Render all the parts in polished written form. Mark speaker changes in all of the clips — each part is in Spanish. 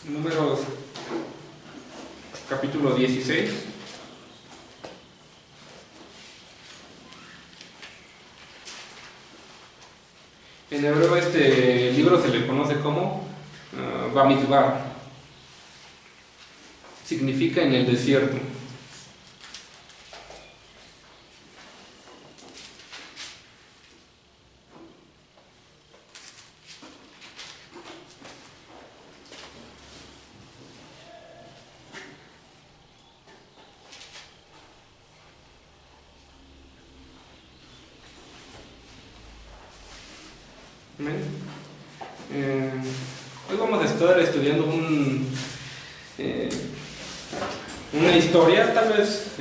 Speaker 1: Números capítulo 16. En hebreo este libro se le conoce como Bamidbar. Significa en el desierto. Hoy vamos a estar estudiando una historia tal vez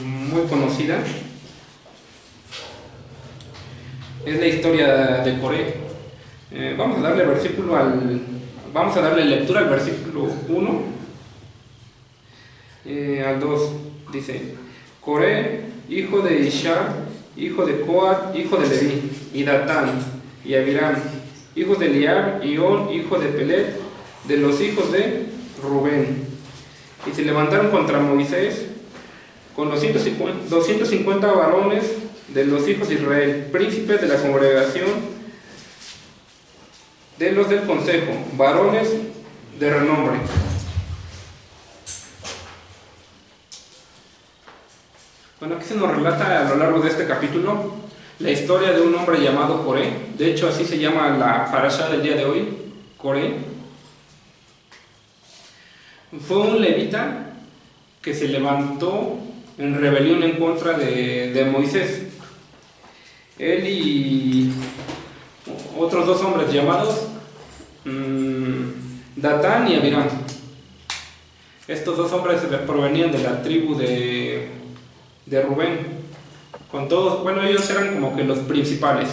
Speaker 1: muy conocida. Es la historia de Coré. Vamos a darle lectura al versículo 1 al 2. Dice: Coré, hijo de Ishar, hijo de Coat, hijo de Leví, y Datán y Abiram, hijos de Eliab, y On, hijo de Pelet, de los hijos de Rubén. Y se levantaron contra Moisés con 250 varones de los hijos de Israel, príncipes de la congregación, de los del consejo, varones de renombre. Bueno, aquí se nos relata a lo largo de este capítulo la historia de un hombre llamado Coré. De hecho, así se llama la parashá del día de hoy, Coré. Fue un levita que se levantó en rebelión en contra de Moisés. Él y otros dos hombres llamados Datán y Abiram. Estos dos hombres provenían de la tribu de Rubén. Con todos, bueno, ellos eran como que los principales.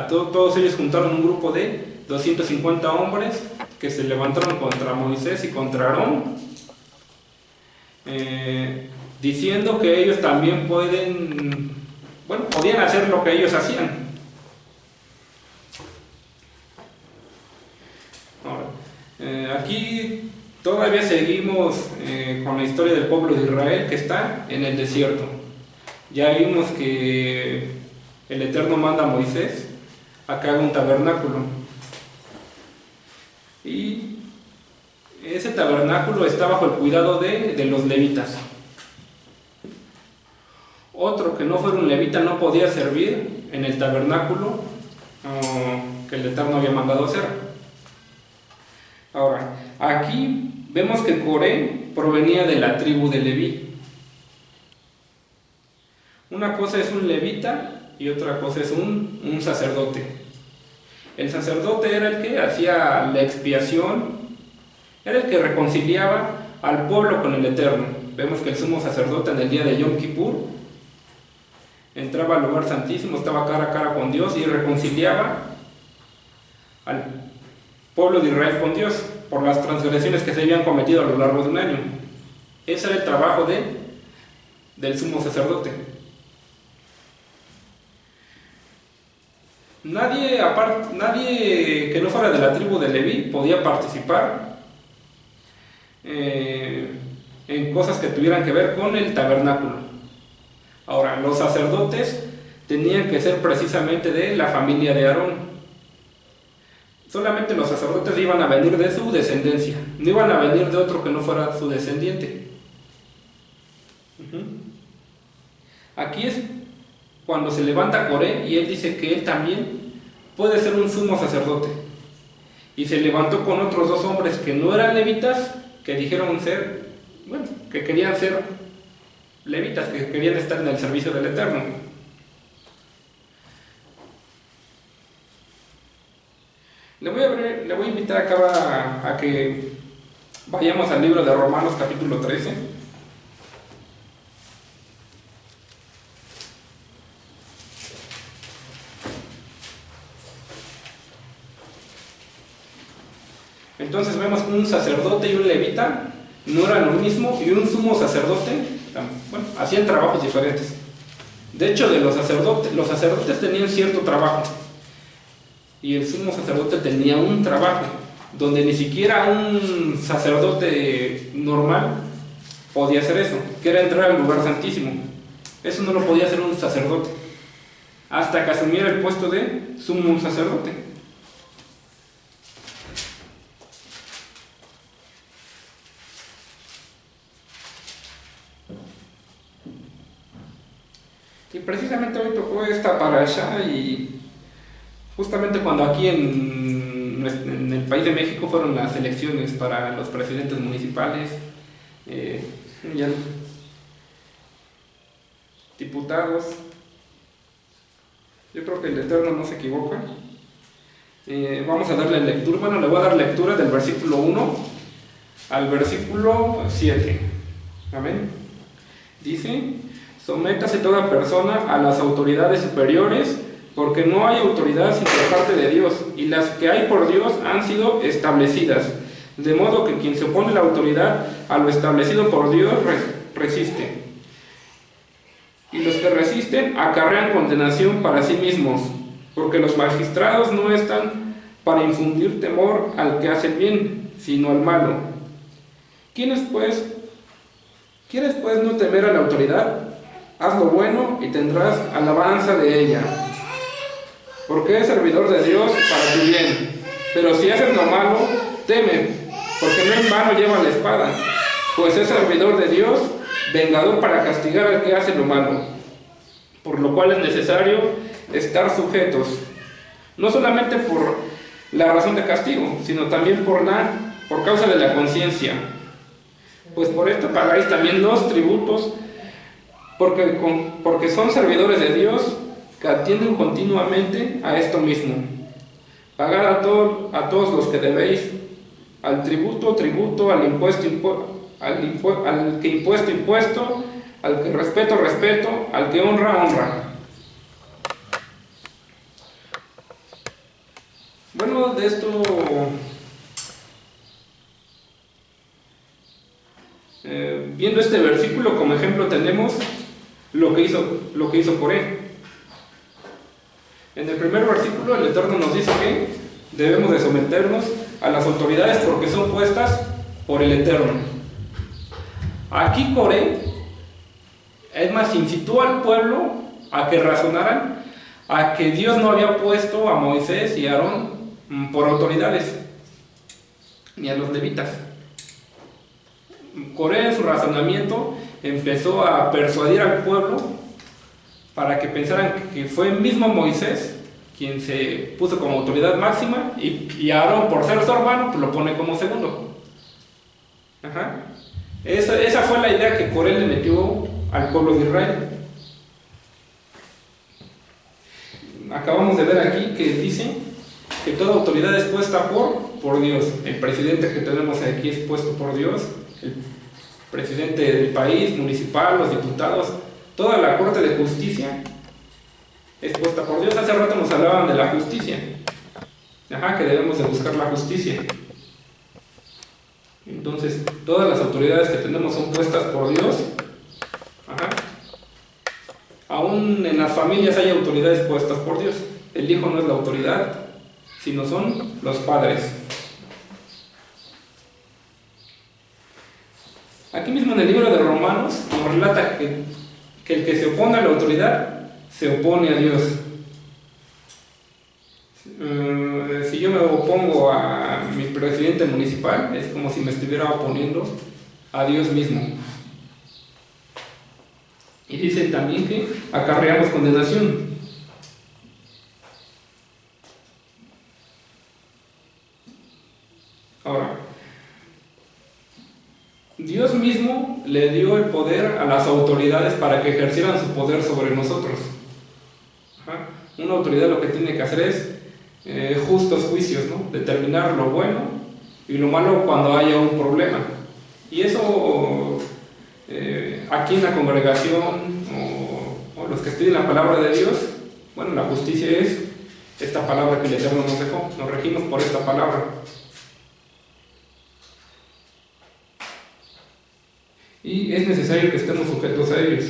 Speaker 1: Todos ellos juntaron un grupo de 250 hombres que se levantaron contra Moisés y contra Aarón, diciendo que ellos también podían hacer lo que ellos hacían. Ahora, aquí todavía seguimos con la historia del pueblo de Israel que está en el desierto. Ya vimos que el Eterno manda a Moisés a que haga un tabernáculo. Y ese tabernáculo está bajo el cuidado de los levitas. Otro que no fuera un levita no podía servir en el tabernáculo que el Eterno había mandado hacer. Ahora, aquí vemos que Coré provenía de la tribu de Leví. Una cosa es un levita y otra cosa es un sacerdote. El sacerdote era el que hacía la expiación, era el que reconciliaba al pueblo con el Eterno. Vemos que el sumo sacerdote en el día de Yom Kippur entraba al lugar santísimo, estaba cara a cara con Dios y reconciliaba al pueblo de Israel con Dios por las transgresiones que se habían cometido a lo largo de un año. Ese era el trabajo del sumo sacerdote. Nadie que no fuera de la tribu de Leví podía participar en cosas que tuvieran que ver con el tabernáculo. Ahora, los sacerdotes tenían que ser precisamente de la familia de Aarón. Solamente los sacerdotes iban a venir de su descendencia, no iban a venir de otro que no fuera su descendiente. Aquí es cuando se levanta Coré y él dice que él también puede ser un sumo sacerdote. Y se levantó con otros dos hombres que no eran levitas, que dijeron que querían ser levitas, que querían estar en el servicio del Eterno. Le voy a invitar acá a que vayamos al libro de Romanos capítulo 13. Entonces vemos que un sacerdote y un levita no eran lo mismo, y un sumo sacerdote, hacían trabajos diferentes. De hecho, los sacerdotes tenían cierto trabajo y el sumo sacerdote tenía un trabajo. donde ni siquiera un sacerdote normal podía hacer eso, que era entrar al lugar santísimo. Eso no lo podía hacer un sacerdote, hasta que asumiera el puesto de sumo sacerdote. Y precisamente hoy tocó esta parasha, y justamente cuando aquí en el país de México fueron las elecciones para los presidentes municipales, ya diputados, yo creo que el Eterno no se equivoca. Vamos a darle lectura, bueno, le voy a dar lectura del versículo 1 al versículo 7. Amén. Dice: sométase toda persona a las autoridades superiores, porque no hay autoridad sino de parte de Dios, y las que hay por Dios han sido establecidas. De modo que quien se opone a la autoridad, a lo establecido por Dios, resiste. Y los que resisten acarrean condenación para sí mismos, porque los magistrados no están para infundir temor al que hace el bien, sino al malo. ¿Quieres pues no temer a la autoridad? Haz lo bueno y tendrás alabanza de ella, porque es servidor de Dios para tu bien. Pero si haces lo malo, teme, porque no en vano lleva la espada, pues es servidor de Dios, vengador para castigar al que hace lo malo. Por lo cual es necesario estar sujetos, no solamente por la razón de castigo, sino también por causa de la conciencia. Pues por esto pagáis también los tributos, porque son servidores de Dios, que atienden continuamente a esto mismo. Pagad a todos los que debéis, al tributo, al impuesto, al que impuesto, al que respeto, al que honra. Bueno, de esto, viendo este versículo como ejemplo, tenemos lo que hizo Coré. En el primer versículo el Eterno nos dice que debemos de someternos a las autoridades porque son puestas por el Eterno. Aquí Coré, es más, incitó al pueblo a que razonaran a que Dios no había puesto a Moisés y a Aarón por autoridades, ni a los levitas. Coré, en su razonamiento, empezó a persuadir al pueblo para que pensaran que fue el mismo Moisés quien se puso como autoridad máxima, y Aarón, por ser su hermano, pues lo pone como segundo. Esa fue la idea que Coré le metió al pueblo de Israel. Acabamos de ver aquí que dice que toda autoridad es puesta por Dios. El presidente que tenemos aquí es puesto por Dios, el presidente del país, municipal, los diputados, toda la Corte de Justicia es puesta por Dios. Hace rato nos hablaban de la justicia, que debemos de buscar la justicia. Entonces, todas las autoridades que tenemos son puestas por Dios. Aún en las familias hay autoridades puestas por Dios. El hijo no es la autoridad, sino son los padres. Aquí mismo en el libro de Romanos nos relata que el que se opone a la autoridad se opone a Dios. Si yo me opongo a mi presidente municipal, es como si me estuviera oponiendo a Dios mismo. Y dice también que acarreamos condenación. Ahora, Dios mismo le dio el poder a las autoridades para que ejercieran su poder sobre nosotros. Una autoridad lo que tiene que hacer es justos juicios, ¿no? Determinar lo bueno y lo malo cuando haya un problema. Y eso, aquí en la congregación o los que estudian la palabra de Dios, bueno, la justicia es esta palabra que el Eterno nos dejó. Nos regimos por esta palabra. Y es necesario que estemos sujetos a ellos.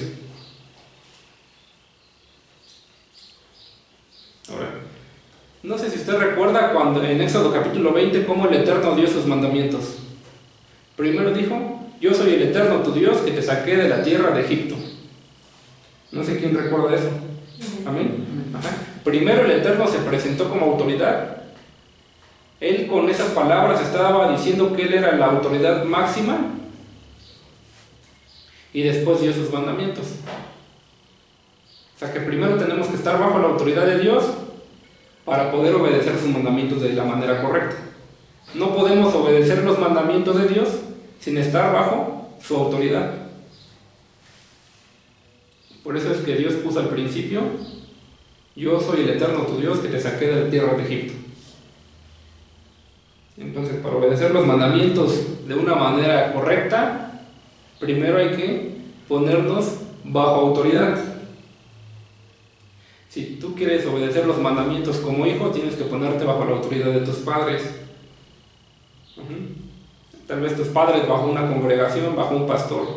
Speaker 1: Ahora, no sé si usted recuerda cuando cuando en Éxodo capítulo 20 cómo el Eterno dio sus mandamientos. Primero dijo: yo soy el Eterno tu Dios que te saqué de la tierra de Egipto. No sé quién recuerda eso. Amén. Ajá. Primero el Eterno se presentó como autoridad. Él con esas palabras estaba diciendo que Él era la autoridad máxima, y después dio sus mandamientos. O sea que primero tenemos que estar bajo la autoridad de Dios para poder obedecer sus mandamientos de la manera correcta. No podemos obedecer los mandamientos de Dios sin estar bajo su autoridad. Por eso es que Dios puso al principio: yo soy el Eterno tu Dios que te saqué de la tierra de Egipto. Entonces, para obedecer los mandamientos de una manera correcta, primero hay que ponernos bajo autoridad. Si tú quieres obedecer los mandamientos como hijo, tienes que ponerte bajo la autoridad de tus padres. Tal vez tus padres bajo una congregación, bajo un pastor.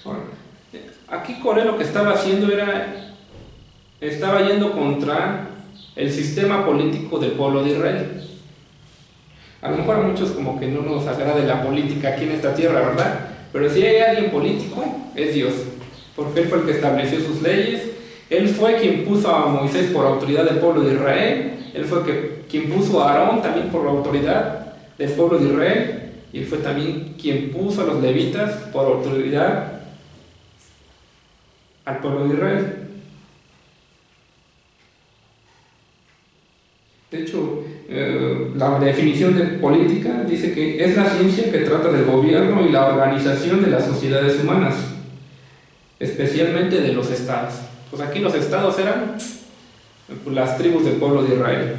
Speaker 1: Ahora, aquí Coré lo que estaba haciendo estaba yendo contra el sistema político del pueblo de Israel. A lo mejor a muchos como que no nos agrade la política aquí en esta tierra, ¿verdad? Pero si hay alguien político, es Dios, porque Él fue el que estableció sus leyes. Él fue quien puso a Moisés por autoridad del pueblo de Israel. Él fue quien puso a Aarón también por la autoridad del pueblo de Israel. Y Él fue también quien puso a los levitas por autoridad al pueblo de Israel. De hecho, la definición de política dice que es la ciencia que trata del gobierno y la organización de las sociedades humanas, especialmente de los estados. Pues aquí los estados eran las tribus del pueblo de Israel.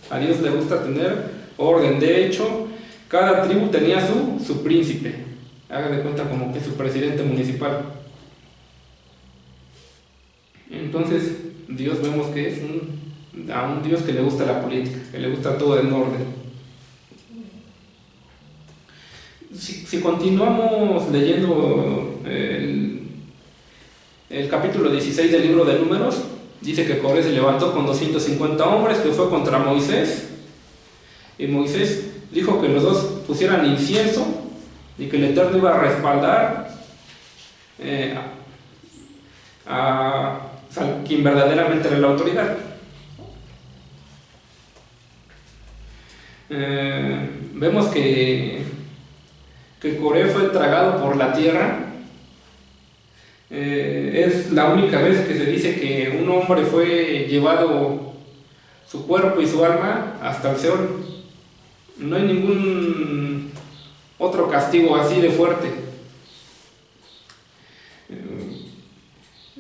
Speaker 1: A Dios le gusta tener orden. De hecho, cada tribu tenía su príncipe. Haga de cuenta como que su presidente municipal. Entonces, Dios vemos que es a un Dios que le gusta la política, que le gusta todo en orden. Si continuamos leyendo el capítulo 16 del libro de Números, dice que Coré se levantó con 250 hombres, que fue contra Moisés, y Moisés dijo que los dos pusieran incienso y que el Eterno iba a respaldar a quien verdaderamente era la autoridad. Vemos que Coré fue tragado por la tierra. Es la única vez que se dice que un hombre fue llevado su cuerpo y su alma hasta el Seol. No hay ningún otro castigo así de fuerte.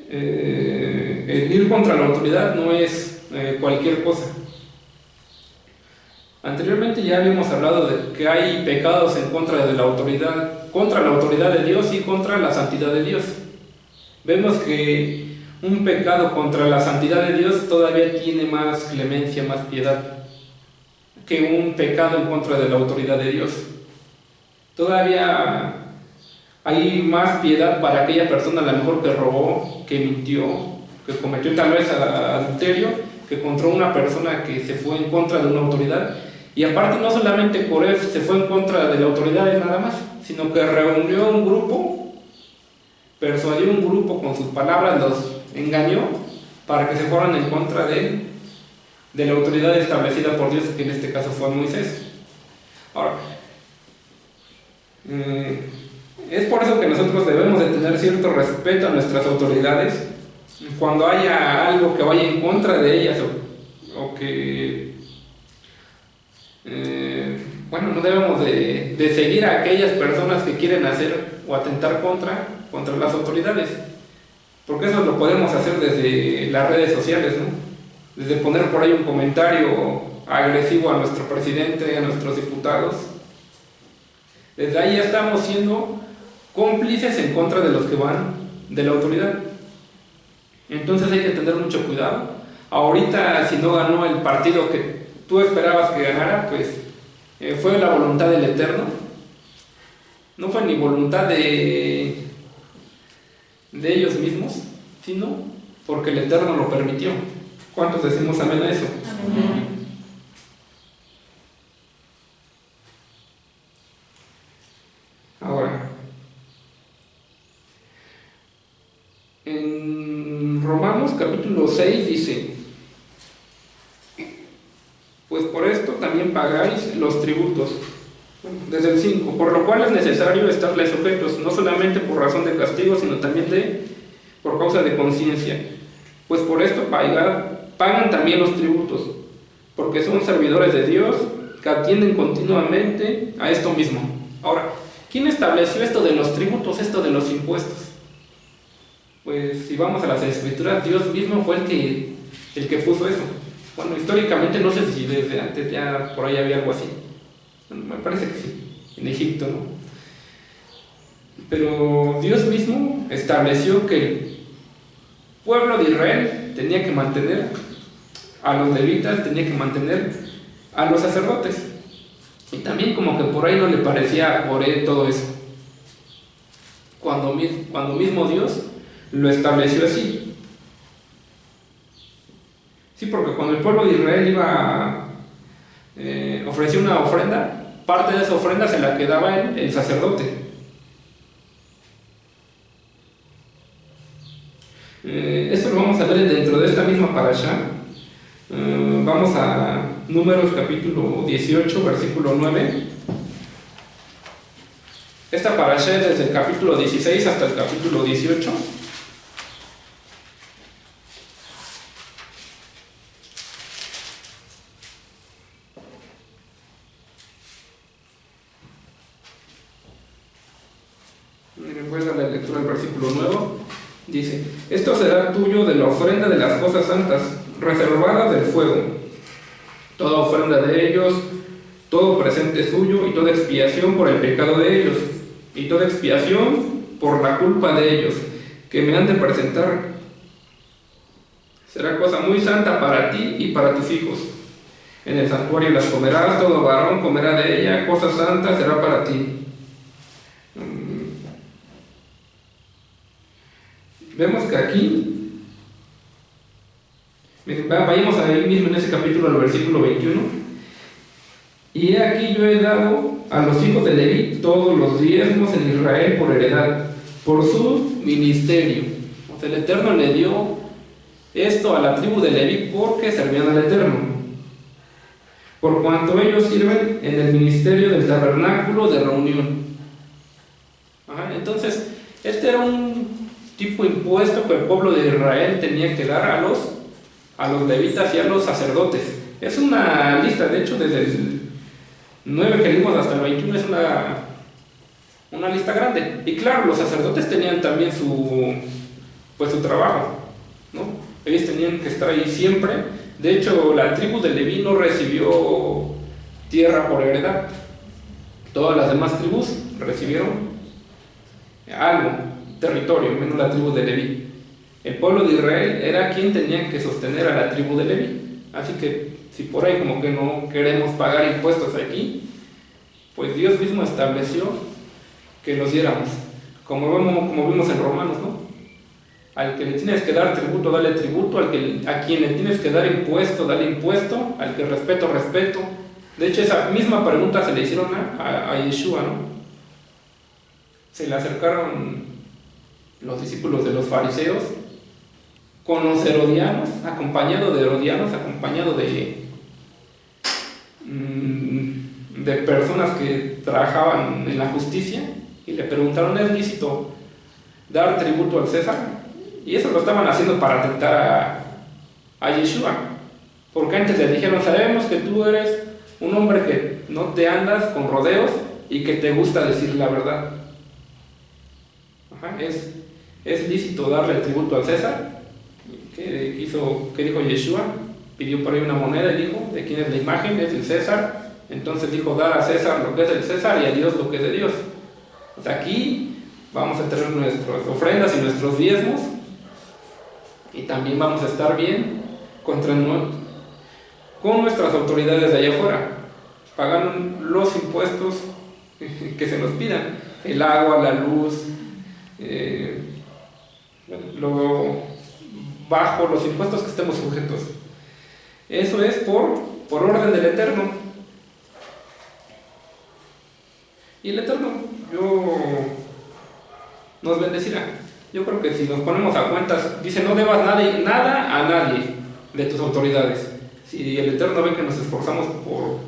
Speaker 1: El ir contra la autoridad no es cualquier cosa. Anteriormente ya habíamos hablado de que hay pecados en contra de la autoridad, contra la autoridad de Dios y contra la santidad de Dios. Vemos que un pecado contra la santidad de Dios todavía tiene más clemencia, más piedad que un pecado en contra de la autoridad de Dios. Todavía hay más piedad para aquella persona, a lo mejor que robó, que mintió, que cometió tal vez adulterio, que contra una persona que se fue en contra de una autoridad. Y aparte, no solamente Coré se fue en contra de la autoridad nada más, sino que reunió un grupo, persuadió un grupo con sus palabras, los engañó para que se fueran en contra de la autoridad establecida por Dios, que en este caso fue Moisés. Ahora, es por eso que nosotros debemos de tener cierto respeto a nuestras autoridades cuando haya algo que vaya en contra de ellas o que no debemos de seguir a aquellas personas que quieren hacer o atentar contra las autoridades, porque eso lo podemos hacer desde las redes sociales, ¿no? Desde poner por ahí un comentario agresivo a nuestro presidente, a nuestros diputados. Desde ahí ya estamos siendo cómplices en contra de los que van de la autoridad. Entonces hay que tener mucho cuidado. Ahorita, si no ganó el partido que tú esperabas que ganara, pues fue la voluntad del Eterno. No fue ni voluntad de ellos mismos, sino porque el Eterno lo permitió. ¿Cuántos decimos amén a eso?
Speaker 2: Amén.
Speaker 1: Ahora, en Romanos capítulo 6 dice: pues por esto también pagáis los tributos. Desde el 5, por lo cual es necesario estarles sujetos, no solamente por razón de castigo, sino también por causa de conciencia. Pues por esto pagan también los tributos, porque son servidores de Dios que atienden continuamente a esto mismo. Ahora, ¿quién estableció esto de los tributos, esto de los impuestos? Pues si vamos a las Escrituras, Dios mismo fue el que puso eso. Bueno, históricamente no sé si desde antes ya por ahí había algo así. Me parece que sí, en Egipto, ¿no? Pero Dios mismo estableció que el pueblo de Israel tenía que mantener a los levitas, tenía que mantener a los sacerdotes. Y también como que por ahí no le parecía a Coré todo eso. Cuando mismo Dios lo estableció así. Sí, porque cuando el pueblo de Israel ofrecía una ofrenda, parte de esa ofrenda se la quedaba el sacerdote. Esto lo vamos a ver dentro de esta misma parashá. Vamos a Números capítulo 18, versículo 9. Esta parashá es desde el capítulo 16 hasta el capítulo 18. Voy a dar la lectura del versículo 9. Dice: esto será tuyo de la ofrenda de las cosas santas, reservada del fuego. Toda ofrenda de ellos, todo presente suyo, y toda expiación por el pecado de ellos, y toda expiación por la culpa de ellos, que me han de presentar. Será cosa muy santa para ti y para tus hijos. En el santuario las comerás, todo varón comerá de ella, cosa santa será para ti. Vemos que aquí, vayamos ahí mismo en ese capítulo al versículo 21. Y he aquí yo he dado a los hijos de Leví todos los diezmos en Israel por heredad, por su ministerio. O sea, el Eterno le dio esto a la tribu de Leví porque servían al Eterno, por cuanto ellos sirven en el ministerio del tabernáculo de reunión. Entonces, este era un tipo de impuesto que el pueblo de Israel tenía que dar a los levitas y a los sacerdotes. Es una lista, de hecho, desde el 9 que leímos hasta el 21 es una lista grande. Y claro, los sacerdotes tenían también su trabajo, ¿no? Ellos tenían que estar ahí siempre. De hecho, la tribu de Leví no recibió tierra por heredad. Todas las demás tribus recibieron algo, territorio, menos la tribu de Leví. El pueblo de Israel era quien tenía que sostener a la tribu de Leví. Así que si por ahí como que no queremos pagar impuestos aquí, pues Dios mismo estableció que los diéramos, como vimos en Romanos, ¿no? Al que le tienes que dar tributo, dale tributo; a quien le tienes que dar impuesto, dale impuesto; al que respeto, respeto. De hecho, esa misma pregunta se le hicieron a Yeshua, ¿no? Se le acercaron los discípulos de los fariseos con los herodianos, acompañado de personas que trabajaban en la justicia, y le preguntaron: ¿es lícito dar tributo al César? Y eso lo estaban haciendo para tentar a Yeshua, porque antes le dijeron: sabemos que tú eres un hombre que no te andas con rodeos y que te gusta decir la verdad. ¿Es lícito darle tributo al César? ¿Qué dijo Yeshua? Pidió por ahí una moneda y dijo: ¿de quién es la imagen? Es del César. Entonces dijo: dar a César lo que es del César y a Dios lo que es de Dios. Pues aquí vamos a tener nuestras ofrendas y nuestros diezmos, y también vamos a estar bien con nuestras autoridades de allá afuera, pagando los impuestos que se nos pidan. el agua, la luz, lo bajo los impuestos que estemos sujetos. Eso es por orden del Eterno. Y el Eterno nos bendecirá. Yo creo que si nos ponemos a cuentas, dice: no debas nada a nadie de tus autoridades. Si el Eterno ve que nos esforzamos por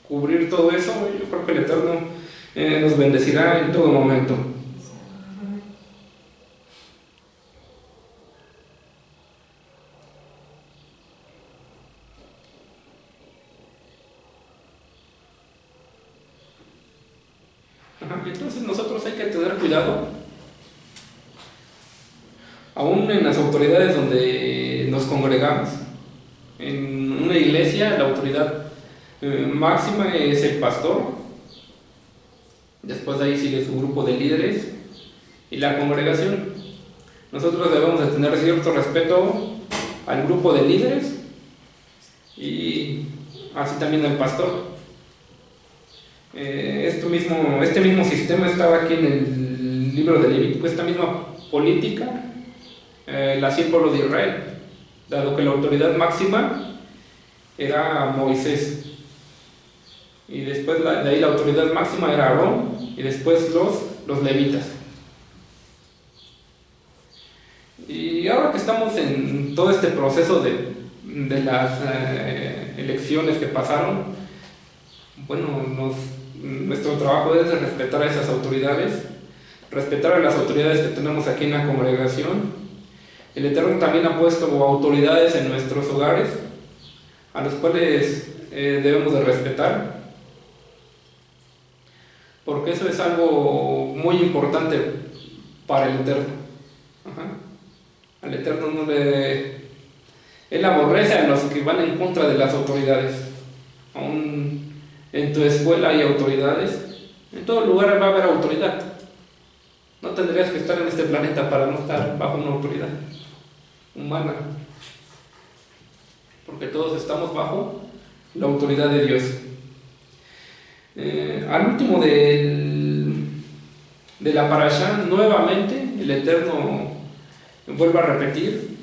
Speaker 1: cubrir todo eso, yo creo que el Eterno nos bendecirá en todo momento. Entonces nosotros hay que tener cuidado, aún en las autoridades donde nos congregamos. En una iglesia la autoridad máxima es el pastor, después de ahí sigue su grupo de líderes y la congregación. Nosotros debemos de tener cierto respeto al grupo de líderes y así también al pastor. Este mismo sistema estaba aquí en el libro de Levítico. Esta misma política la hacía el pueblo de Israel, dado que la autoridad máxima era Moisés, y después de ahí la autoridad máxima era Aarón, y después los levitas. Y ahora que estamos en todo este proceso de las elecciones que pasaron, bueno, nuestro trabajo es respetar a esas autoridades, respetar a las autoridades que tenemos aquí en la congregación. El Eterno también ha puesto autoridades en nuestros hogares, a los cuales debemos de respetar, porque eso es algo muy importante para el Eterno. Al Eterno Él aborrece a los que van en contra de las autoridades. Aún en tu escuela hay autoridades, en todo lugar va a haber autoridad. No tendrías que estar en este planeta para no estar bajo una autoridad humana, porque todos estamos bajo la autoridad de Dios. Al último de la parashá, nuevamente el Eterno vuelve a repetir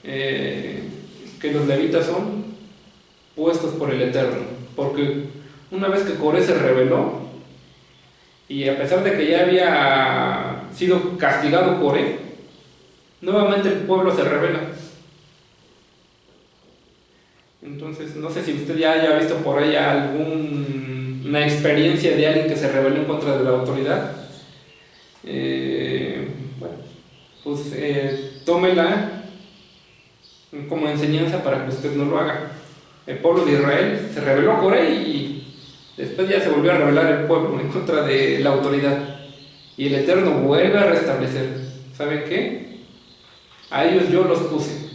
Speaker 1: que los levitas son puestos por el Eterno, porque una vez que Coré se rebeló, y a pesar de que ya había sido castigado Coré, nuevamente el pueblo se rebela. Entonces, no sé si usted ya haya visto por ahí alguna experiencia de alguien que se rebeló en contra de la autoridad. Bueno, pues tómela como enseñanza para que usted no lo haga. El pueblo de Israel se rebeló a Coré y después ya se volvió a rebelar el pueblo en contra de la autoridad. Y el Eterno vuelve a restablecer. ¿Saben qué? A ellos yo los puse.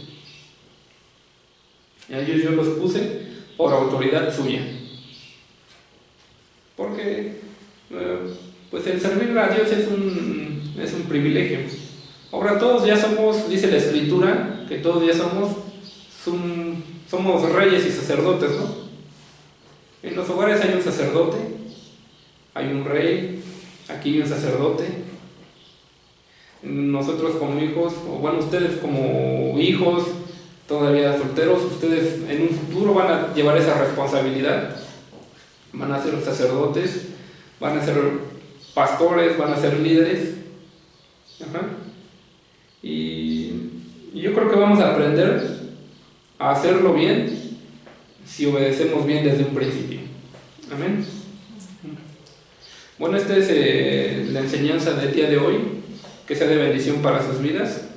Speaker 1: A ellos yo los puse por autoridad suya. Porque pues el servir a Dios es un privilegio. Ahora todos ya somos, dice la Escritura, que todos ya somos reyes y sacerdotes, ¿no? En los hogares hay un sacerdote, hay un rey, aquí hay un sacerdote. Nosotros como hijos, o bueno, ustedes como hijos todavía solteros, ustedes en un futuro van a llevar esa responsabilidad. Van a ser sacerdotes, van a ser pastores, van a ser líderes. Y yo creo que vamos a aprender a hacerlo bien si obedecemos bien desde un principio. Amén. Bueno, esta es la enseñanza del día de hoy. Que sea de bendición para sus vidas.